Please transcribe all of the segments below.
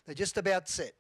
They're just about set.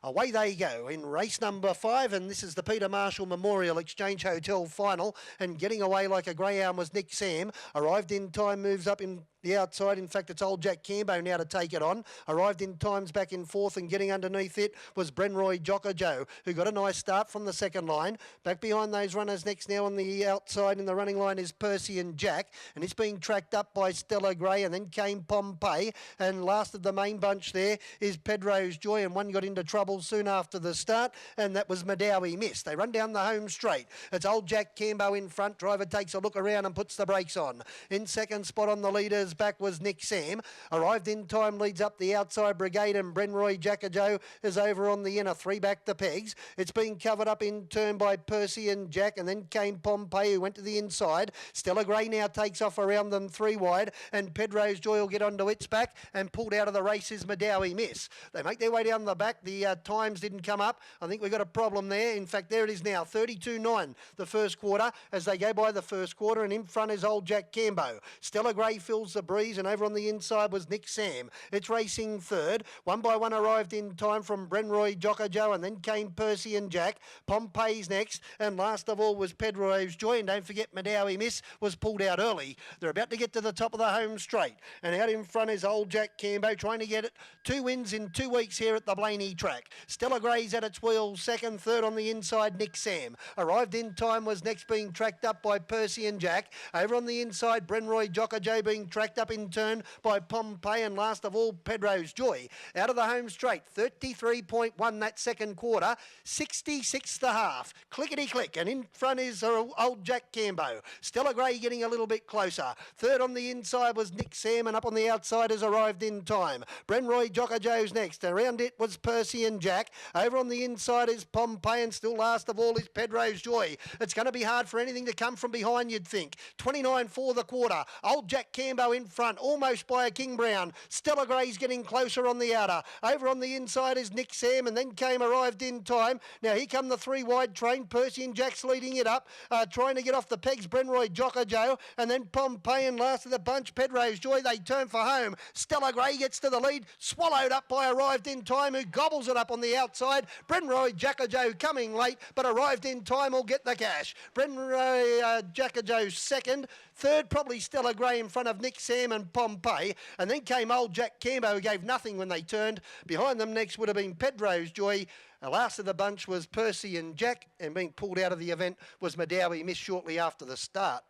Away they go in race number 5, and this is the Peter Marshall Memorial Exchange Hotel final. And getting away like a greyhound was Nick Sam. Arrived in time, moves up in the outside. In fact, it's old Jack Cambo now to take it on. Arrived in times back in 4th, and getting underneath it was Brenroy Jockajo, who got a nice start from the second line. Back behind those runners next now on the outside in the running line is Percy and Jack, and it's being tracked up by Stella Gray, and then came Pompey, and last of the main bunch there is Pedro's Joy, and one got into trouble soon after the start, and that was Madawi Miss. They run down the home straight. It's old Jack Cambo in front. Driver takes a look around and puts the brakes on. In second spot on the leaders back was Nick Sam. Arrived in time, leads up the outside brigade, and Brenroy Jackajo is over on the inner. 3 back the pegs. It's being covered up in turn by Percy and Jack, and then came Pompey, who went to the inside. Stella Gray now takes off around them 3 wide, and Pedro's Joy will get onto its back, and pulled out of the race is Madawi Miss. They make their way down the back. The times didn't come up. I think we've got a problem there. In fact, there it is now, 32.9 the first quarter as they go by the first quarter, and in front is old Jack Cambo. Stella Gray fills the breeze, and over on the inside was Nick Sam. It's racing third. One by one arrived in time from Brenroy Jockajo, and then came Percy and Jack. Pompey's next, and last of all was Pedro's Joy, and don't forget Madawi Miss was pulled out early. They're about to get to the top of the home straight, and out in front is old Jack Cambo, trying to get it 2 wins in 2 weeks here at the Blayney track. Stella Gray's at its wheel, second. Third on the inside, Nick Sam. Arrived in time was next, being tracked up by Percy and Jack. Over on the inside, Brenroy Jockajo being tracked up in turn by Pompey, and last of all, Pedro's Joy. Out of the home straight, 33.1 that second quarter, 66 the half. Clickety-click, and in front is old Jack Cambo. Stella Gray getting a little bit closer. Third on the inside was Nick Sam, and up on the outside has arrived in time. Brenroy Jockajo's next. Around it was Percy and Jack. Over on the inside is Pompey, and still last of all is Pedro's Joy. It's going to be hard for anything to come from behind, you'd think. 29 for the quarter. Old Jack Cambo in front, almost by a King Brown. Stella Gray's getting closer on the outer. Over on the inside is Nick Sam, and then arrived in time. Now here come the 3 wide train. Percy and Jack's leading it up, trying to get off the pegs. Brenroy Jockajo, and then Pompey, and last of the bunch, Pedro's Joy. They turn for home. Stella Gray gets to the lead, swallowed up by Arrived in Time, who gobbles it up on the outside. Brenroy Jockajo coming late, but Arrived in Time will get the cash. Brenroy Jockajo second. Third, probably Stella Gray in front of Nick Sam and Pompey. And then came old Jack Cambo, who gave nothing when they turned. Behind them next would have been Pedro's Joy. The last of the bunch was Percy and Jack, and being pulled out of the event was Madawi Miss shortly after the start.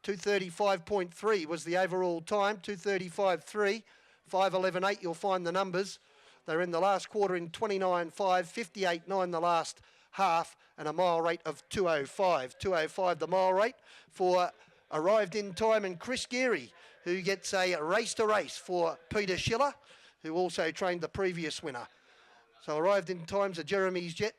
2:35.3 was the overall time, 2:35.3. 5:11.8, you'll find the numbers. They're in the last quarter in 29.5, 58.9 the last half, and a mile rate of 2:05. 2:05 the mile rate for Arrived in Time, and Chris Geary, who gets a race to race for Peter Schiller, who also trained the previous winner. So Arrived in Time's a Jeremy's Jet.